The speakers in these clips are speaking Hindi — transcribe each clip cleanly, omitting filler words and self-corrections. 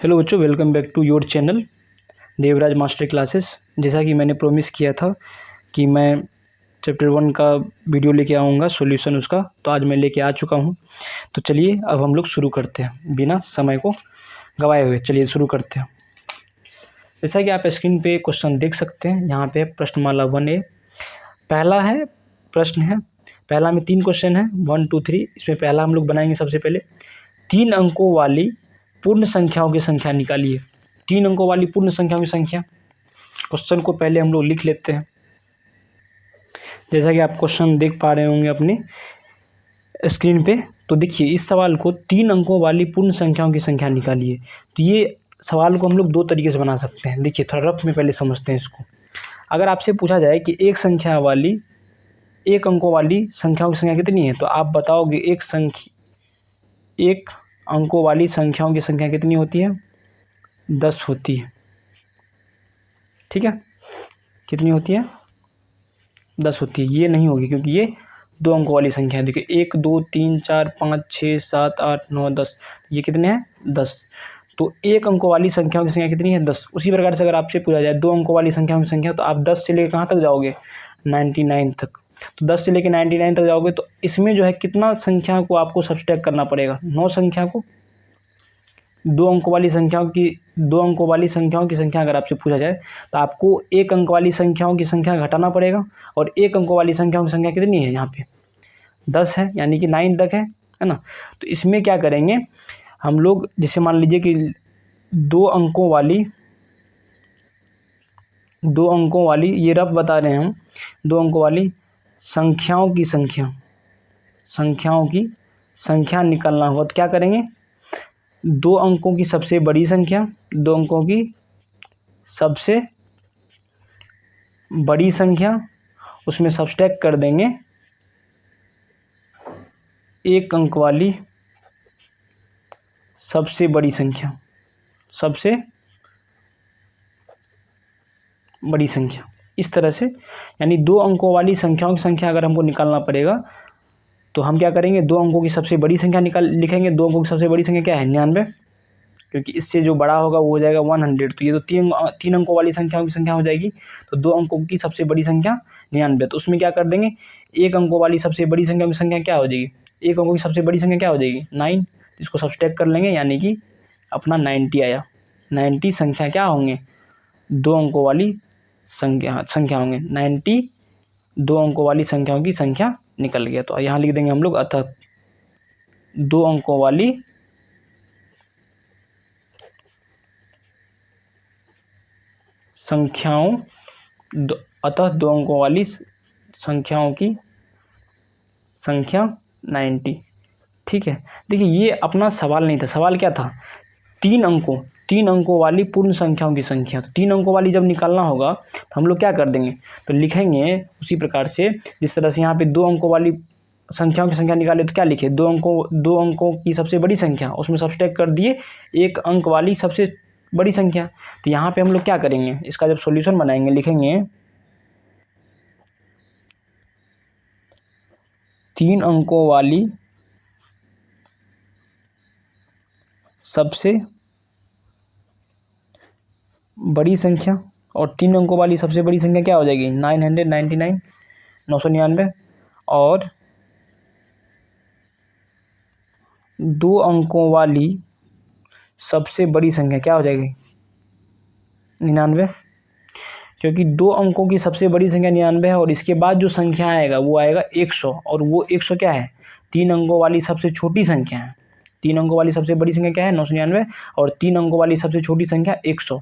हेलो बच्चों, welcome back to your channel Devraj master classes. जैसा कि मैंने प्रॉमिस किया था कि मैं चैप्टर 1 का वीडियो लेके आऊँगा, सॉल्यूशन उसका, तो आज मैं लेके आ चुका हूँ। तो चलिए अब हम लोग शुरू करते हैं बिना समय को गवाए हुए। चलिए शुरू करते हैं। जैसा कि आप स्क्रीन पे क्वेश्चन देख सकते हैं, यहाँ पे प्रश्नमाला 1A पहला है प्रश्न है। पहला में 3 क्वेश्चन है, 1, 2, 3। इसमें पहला हम लोग बनाएंगे सबसे पहले 3 अंकों वाली पूर्ण संख्याओं की संख्या निकालिए। 3 अंकों वाली पूर्ण संख्याओं की संख्या। क्वेश्चन को पहले हम लोग लिख लेते हैं। जैसा कि आप क्वेश्चन देख पा रहे होंगे अपने स्क्रीन पे, तो देखिए इस सवाल को 3 अंकों वाली पूर्ण संख्याओं की संख्या निकालिए। तो ये सवाल को हम लोग 2 तरीके से बना सकते हैं। देखिए थोड़ा रफ में पहले समझते हैं इसको। अगर आपसे पूछा जाए कि एक अंकों वाली संख्याओं की संख्या कितनी है, तो आप बताओगे एक अंकों वाली संख्याओं की संख्या कितनी होती है? 10 होती है। ठीक है, कितनी होती है? 10 होती है। ये नहीं होगी क्योंकि ये 2 अंकों वाली संख्या है। देखिए 1, 2, 3, 4, 5, 6, 7, 8, 9, 10। ये कितने हैं? 10। तो एक अंकों वाली संख्याओं की संख्या कितनी है? 10। उसी प्रकार से अगर आपसे पूछा जाए 2 अंकों वाली संख्याओं की संख्या, तो आप 10 से लेकर कहाँ तक जाओगे? 99 तक। तो 10 से लेकर 99 तक जाओगे तो इसमें जो है कितना संख्या को आपको सब्सट्रैक्ट करना पड़ेगा? 9 संख्या को। 2 अंकों वाली संख्याओं की संख्या अगर आपसे पूछा जाए तो आपको 1 अंक वाली संख्याओं की संख्या घटाना पड़ेगा। और 1 अंकों वाली संख्याओं की संख्या कितनी है? यहाँ पे 10 है, यानी कि 9 तक है ना। तो इसमें क्या करेंगे हम लोग, जैसे मान लीजिए कि 2 अंकों वाली ये रफ बता रहे हैं हम, 2 अंकों वाली संख्याओं की संख्या निकालना होगा। तो क्या करेंगे? 2 अंकों की सबसे बड़ी संख्या, 2 अंकों की सबसे बड़ी संख्या, उसमें सब्सट्रैक्ट कर देंगे 1 अंक वाली सबसे बड़ी संख्या, सबसे बड़ी संख्या। इस तरह से, यानी 2 अंकों वाली संख्याओं की संख्या अगर हमको निकालना पड़ेगा तो हम क्या करेंगे? 2 अंकों की सबसे बड़ी संख्या लिखेंगे। 2 अंकों की सबसे बड़ी संख्या क्या है? 99, क्योंकि इससे जो बड़ा होगा वो हो जाएगा 100। तो ये तो 3 अंकों वाली संख्याओं की संख्या हो जाएगी। तो 2 अंकों की सबसे बड़ी संख्या 99। तो उसमें क्या कर देंगे? 1 अंकों वाली सबसे बड़ी संख्या की संख्या क्या हो जाएगी? 1 अंकों की सबसे बड़ी संख्या क्या हो जाएगी? 9। इसको सब्सट्रैक्ट कर लेंगे, यानी कि अपना 90 आया। 90 संख्या क्या होंगे? 2 अंकों वाली संख्या होंगे। 90 2 अंकों वाली संख्याओं की संख्या निकल गया। तो यहाँ लिख देंगे हम लोग, अतः 2 अंकों वाली संख्याओं संख्याओं की संख्या 90। ठीक है, देखिए ये अपना सवाल नहीं था। सवाल क्या था? 3 अंकों वाली पूर्ण संख्याओं की संख्या। तो 3 अंकों वाली जब निकालना होगा तो हम लोग क्या कर देंगे? तो लिखेंगे उसी प्रकार से, जिस तरह से यहाँ पे 2 अंकों वाली संख्याओं की संख्या निकाले तो क्या लिखे? 2 अंकों की सबसे बड़ी संख्या, उसमें सब्सट्रैक्ट कर दिए 1 अंक वाली सबसे बड़ी संख्या। तो यहाँ पे हम लोग क्या करेंगे? इसका जब सॉल्यूशन बनाएंगे, लिखेंगे 3 अंकों वाली सबसे बड़ी संख्या, और 3 अंकों वाली सबसे बड़ी संख्या क्या हो जाएगी? 999। और 2 अंकों वाली सबसे बड़ी संख्या क्या हो जाएगी? 99, क्योंकि 2 अंकों की सबसे बड़ी संख्या 99 है। और इसके बाद जो संख्या आएगा वो आएगा 100। और वो 100 क्या है? 3 अंकों वाली सबसे छोटी संख्या है। 3 अंकों वाली सबसे बड़ी संख्या क्या है? 999। और 3 अंकों वाली सबसे छोटी संख्या 100।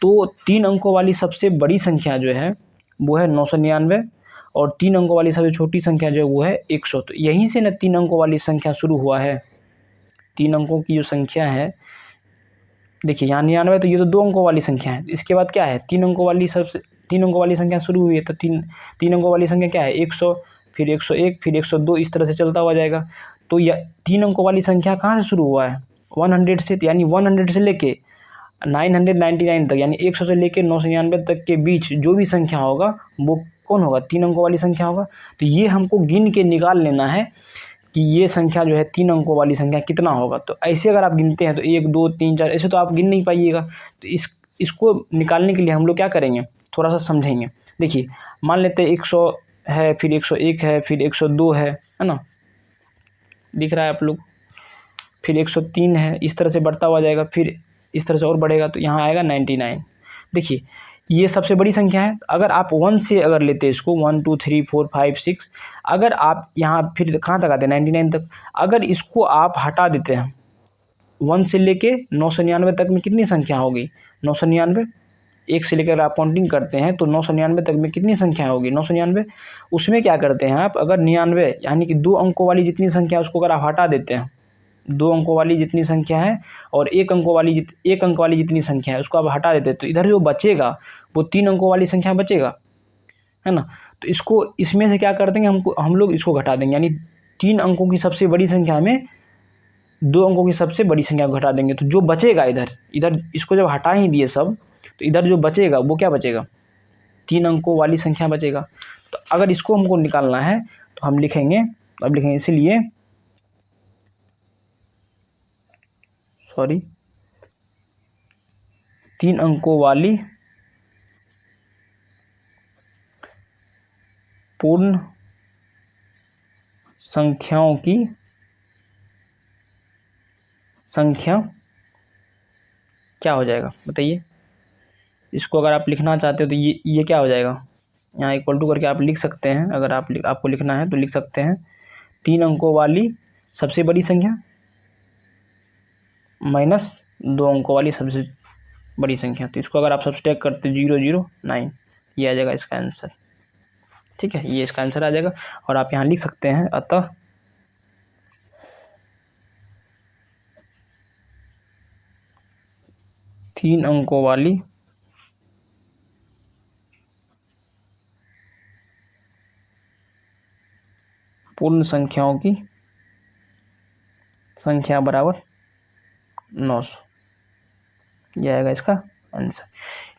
तो 3 अंकों वाली सबसे बड़ी संख्या जो है वो है 999, और 3 अंकों वाली सबसे छोटी संख्या जो है वो है 100। तो यहीं से ना 3 अंकों वाली संख्या शुरू हुआ है। 3 अंकों की जो संख्या है, देखिए यहाँ 99, तो ये तो 2 अंकों वाली संख्या है। इसके बाद क्या है? 3 अंकों वाली संख्या शुरू हुई है। तो 3 अंकों वाली संख्या क्या है? 100, फिर 101, फिर 102, इस तरह से चलता हुआ जाएगा। तो यह 3 अंकों वाली संख्या कहाँ से शुरू हुआ है? 100 से। यानी 100 से लेके 999 तक, यानी 100 से लेके 999 तक के बीच जो भी संख्या होगा वो कौन होगा? 3 अंकों वाली संख्या होगा। तो ये हमको गिन के निकाल लेना है कि ये संख्या जो है 3 अंकों वाली संख्या कितना होगा। तो ऐसे अगर आप गिनते हैं तो 1 2 3 4 ऐसे तो आप गिन नहीं पाइएगा। तो इसको निकालने के लिए हम लोग क्या करेंगे, थोड़ा सा समझेंगे। देखिए मान लेते हैं 100 है, फिर 101 है, फिर 102 है ना, दिख रहा है आप लोग, फिर 103 है, इस तरह से बढ़ता हुआ जाएगा, फिर इस तरह से और बढ़ेगा तो यहाँ आएगा 99। देखिए ये सबसे बड़ी संख्या है। अगर आप 1 से अगर लेते हैं इसको 1 2 3 4 5 6, अगर आप यहाँ फिर कहाँ तक आते हैं 99 तक, अगर इसको आप हटा देते हैं 1 से लेके 999 तक में कितनी संख्या होगी 999। 1 से लेकर आप काउंटिंग करते हैं तो 999 तक में कितनी संख्या होगी 999। उसमें क्या करते हैं आप, अगर 99 यानी कि 2 अंकों वाली जितनी संख्या है उसको अगर आप हटा देते हैं, 2 अंकों वाली जितनी संख्या है और 1 अंक वाली जितनी संख्या है उसको आप हटा देते हैं, तो इधर जो बचेगा वो 3 अंकों वाली संख्या बचेगा, है ना। तो इसको इसमें से क्या कर देंगे, हम लोग इसको घटा देंगे, यानी 3 अंकों की सबसे बड़ी संख्या में 2 अंकों की सबसे बड़ी संख्या को घटा देंगे। तो जो बचेगा इधर इसको जब हटा ही दिए सब, तो इधर जो बचेगा वो क्या बचेगा, 3 अंकों वाली संख्या बचेगा। तो अगर इसको हमको निकालना है तो हम लिखेंगे, अब लिखेंगे इसलिए 3 अंकों वाली पूर्ण संख्याओं की संख्या क्या हो जाएगा बताइए। इसको अगर आप लिखना चाहते हो तो ये क्या हो जाएगा, यहाँ इक्वल टू करके आप लिख सकते हैं। अगर आपको लिखना है तो लिख सकते हैं 3 अंकों वाली सबसे बड़ी संख्या माइनस 2 अंकों वाली सबसे बड़ी संख्या। तो इसको अगर आप सब्सट्रैक्ट करते 009, ये आ जाएगा इसका आंसर। ठीक है, ये इसका आंसर आ जाएगा। और आप यहाँ लिख सकते हैं अतः 3 अंकों वाली पूर्ण संख्याओं की संख्या बराबर 900, यह आएगा इसका आंसर।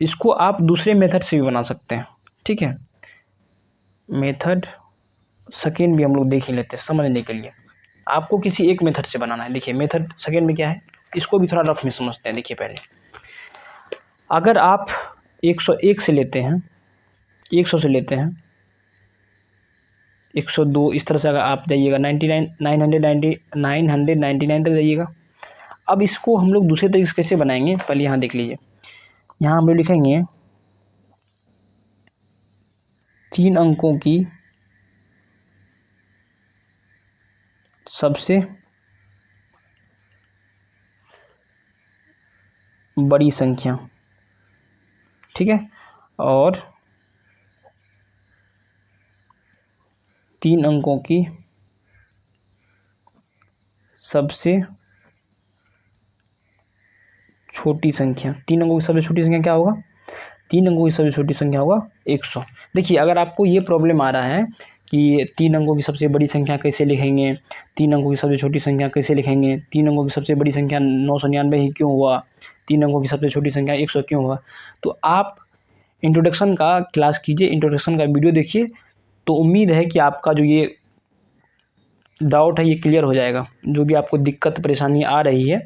इसको आप दूसरे मेथड से भी बना सकते हैं। ठीक है, मेथड सेकेंड भी हम लोग देख ही लेते हैं समझने के लिए। आपको किसी एक मेथड से बनाना है। देखिए मेथड सेकेंड में क्या है, इसको भी थोड़ा रफ में समझते हैं। देखिए पहले अगर आप 101 से लेते हैं, 100 से लेते हैं, 102, इस तरह से अगर आप जाइएगा 999 तक जाइएगा। अब इसको हम लोग दूसरे तरीके से कैसे बनाएंगे, पहले यहाँ देख लीजिए। यहाँ हम लोग लिखेंगे 3 अंकों की सबसे बड़ी संख्या, ठीक है, और 3 अंकों की सबसे छोटी संख्या। 3 अंकों की सबसे छोटी संख्या क्या होगा, 3 अंकों की सबसे छोटी संख्या होगा 100। देखिए अगर आपको ये प्रॉब्लम आ रहा है कि 3 अंकों की सबसे बड़ी संख्या कैसे लिखेंगे, 3 अंकों की सबसे छोटी संख्या कैसे लिखेंगे, 3 अंकों की सबसे बड़ी संख्या 999 ही क्यों हुआ, 3 अंकों की सबसे छोटी संख्या 100 क्यों हुआ, तो आप इंट्रोडक्शन का क्लास कीजिए, इंट्रोडक्शन का वीडियो देखिए। तो उम्मीद है कि आपका जो ये डाउट है ये क्लियर हो जाएगा। जो भी आपको दिक्कत परेशानी आ रही है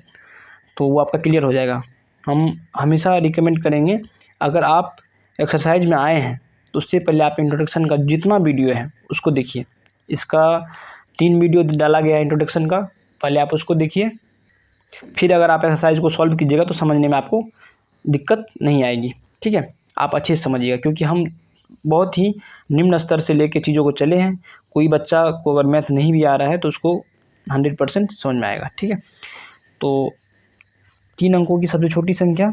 तो वो आपका क्लियर हो जाएगा। हम हमेशा रिकमेंड करेंगे, अगर आप एक्सरसाइज में आए हैं तो उससे पहले आप इंट्रोडक्शन का जितना वीडियो है उसको देखिए। इसका 3 वीडियो डाला गया है इंट्रोडक्शन का, पहले आप उसको देखिए, फिर अगर आप एक्सरसाइज को सॉल्व कीजिएगा तो समझने में आपको दिक्कत नहीं आएगी। ठीक है, आप अच्छे से समझिएगा, क्योंकि हम बहुत ही निम्न स्तर से लेके चीज़ों को चले हैं। कोई बच्चा को अगर मैथ नहीं भी आ रहा है तो उसको 100% समझ में आएगा। ठीक है, तो 3 अंकों की सबसे छोटी संख्या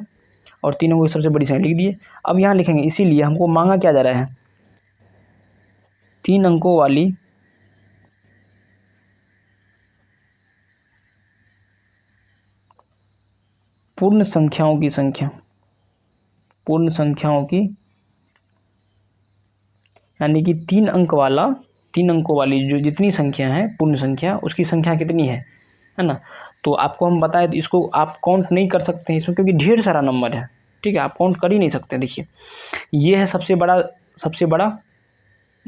और 3 अंकों की सबसे बड़ी संख्या लिख दिए। अब यहाँ लिखेंगे, इसीलिए हमको मांगा क्या जा रहा है, 3 अंकों वाली पूर्ण संख्याओं की संख्या, पूर्ण संख्याओं की, यानी कि 3 अंकों वाली जो जितनी संख्या है पूर्ण संख्या, उसकी संख्या कितनी है ना। तो आपको हम बताएं तो इसको आप काउंट नहीं कर सकते हैं इसमें, क्योंकि ढेर सारा नंबर है। ठीक है, आप काउंट कर ही नहीं सकते। देखिए ये है सबसे बड़ा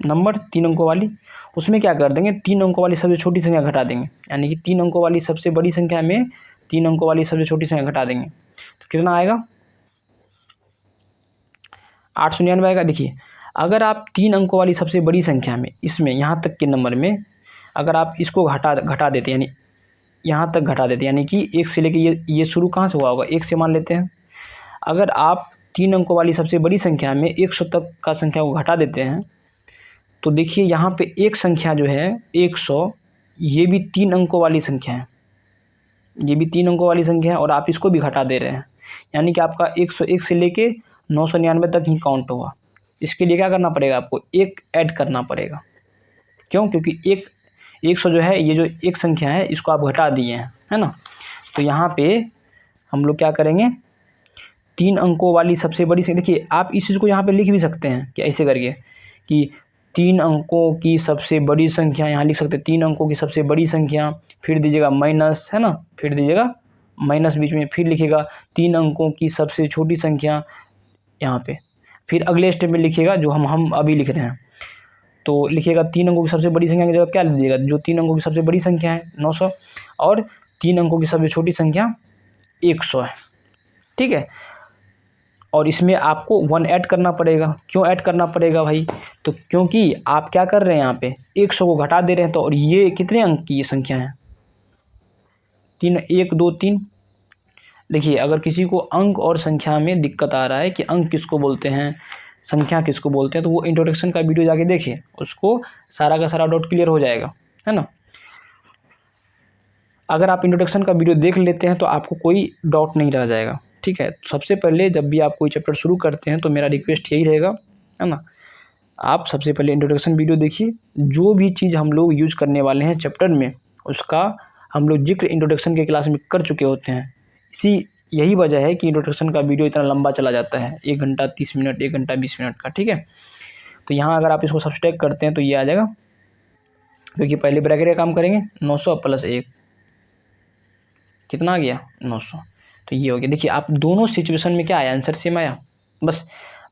नंबर 3 अंकों वाली, उसमें क्या कर देंगे 3 अंकों वाली सबसे छोटी संख्या घटा देंगे, यानी कि 3 अंकों वाली सबसे बड़ी संख्या में 3 अंकों वाली सबसे छोटी संख्या घटा देंगे, तो कितना आएगा 899 आएगा। देखिए अगर आप 3 अंकों वाली सबसे बड़ी संख्या में, इसमें यहाँ तक के नंबर में अगर आप इसको घटा देते, यानी यहाँ तक घटा देते, यानी कि 1 से लेके ये शुरू कहाँ से हुआ होगा, 1 से मान लेते हैं। अगर आप 3 अंकों वाली सबसे बड़ी संख्या में 100 तक का संख्या को घटा देते हैं, तो देखिए यहाँ पे एक संख्या जो है 100, ये भी 3 अंकों वाली संख्या है, ये भी 3 अंकों वाली संख्या है, और आप इसको भी घटा दे रहे हैं, यानी कि आपका 101 से लेके 999 तक ही काउंट होगा। इसके लिए क्या करना पड़ेगा, आपको 1 ऐड करना पड़ेगा। क्यों? क्योंकि 100 जो है, ये जो एक संख्या है इसको आप घटा दिए हैं, है ना। तो यहाँ पे हम लोग क्या करेंगे, 3 अंकों वाली सबसे बड़ी संख्या, देखिए आप इस चीज़ को यहाँ पे लिख भी सकते हैं कि ऐसे करके कि 3 अंकों की सबसे बड़ी संख्या, यहाँ लिख सकते हैं 3 अंकों की सबसे बड़ी संख्या, फिर दीजिएगा माइनस, है ना, फिर दीजिएगा माइनस बीच में, फिर लिखिएगा 3 अंकों की सबसे छोटी संख्या यहाँ पे, फिर अगले स्टेप में लिखिएगा जो हम अभी लिख रहे हैं, तो लिखिएगा 3 अंकों की सबसे बड़ी संख्या की जगह क्या लीजिएगा, जो 3 अंकों की सबसे बड़ी संख्या है 900, और 3 अंकों की सबसे छोटी संख्या 100 है, ठीक है। और इसमें आपको 1 ऐड करना पड़ेगा। क्यों ऐड करना पड़ेगा भाई, तो क्योंकि आप क्या कर रहे हैं यहाँ पे 100 को घटा दे रहे हैं, तो और ये कितने अंक की ये संख्या है, 3, 1 2 3। देखिए अगर किसी को अंक और संख्या में दिक्कत आ रहा है कि अंक किसको बोलते हैं, संख्या किसको बोलते हैं, तो वो इंट्रोडक्शन का वीडियो जाके देखिए, उसको सारा का सारा डाउट क्लियर हो जाएगा, है ना। अगर आप इंट्रोडक्शन का वीडियो देख लेते हैं तो आपको कोई डाउट नहीं रह जाएगा, ठीक है। सबसे पहले जब भी आप कोई चैप्टर शुरू करते हैं तो मेरा रिक्वेस्ट यही रहेगा, है ना, आप सबसे पहले इंट्रोडक्शन वीडियो देखिए। जो भी चीज़ हम लोग यूज करने वाले हैं चैप्टर में, उसका हम लोग जिक्र इंट्रोडक्शन के क्लास में कर चुके होते हैं। यही वजह है कि इंट्रोडक्शन का वीडियो इतना लंबा चला जाता है, 1 घंटा 30 मिनट, 1 घंटा 20 मिनट का, ठीक है। तो यहाँ अगर आप इसको सब्सट्रैक्ट करते हैं तो ये आ जाएगा, क्योंकि पहले ब्रैकेट का काम करेंगे, 900 + 1 कितना आ गया 900, तो ये हो गया। देखिए आप दोनों सिचुएशन में क्या आया, आंसर सेम आया, बस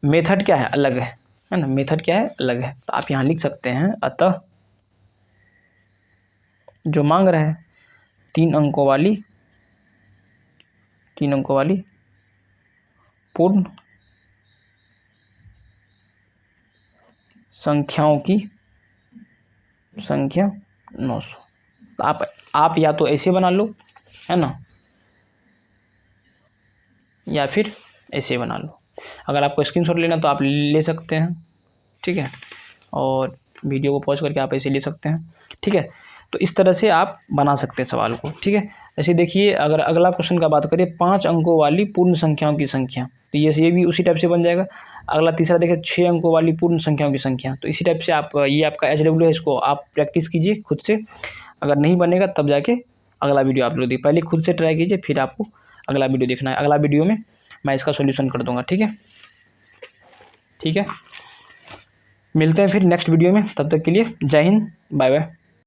मेथड क्या है अलग है ना, मेथड क्या है अलग है। तो आप यहाँ लिख सकते हैं, अतः जो मांग रहा है 3 अंकों वाली पूर्ण संख्याओं की संख्या 900। तो आप या तो ऐसे बना लो, है ना, या फिर ऐसे बना लो। अगर आपको स्क्रीनशॉट लेना तो आप ले सकते हैं, ठीक है, और वीडियो को पॉज करके आप ऐसे ले सकते हैं, ठीक है। तो इस तरह से आप बना सकते हैं सवाल को, ठीक है। ऐसे देखिए अगर अगला क्वेश्चन का बात करें, 5 अंकों वाली पूर्ण संख्याओं की संख्या, तो ये भी उसी टाइप से बन जाएगा। अगला तीसरा देखिए 6 अंकों वाली पूर्ण संख्याओं की संख्या, तो इसी टाइप से आप, ये आपका HW है, इसको आप प्रैक्टिस कीजिए खुद से। अगर नहीं बनेगा तब जाके अगला वीडियो आप लोग देखिए, पहले खुद से ट्राई कीजिए, फिर आपको अगला वीडियो देखना है। अगला वीडियो में मैं इसका सॉल्यूशन कर दूंगा, ठीक है, ठीक है। मिलते हैं फिर नेक्स्ट वीडियो में, तब तक के लिए जय हिंद, बाय बाय।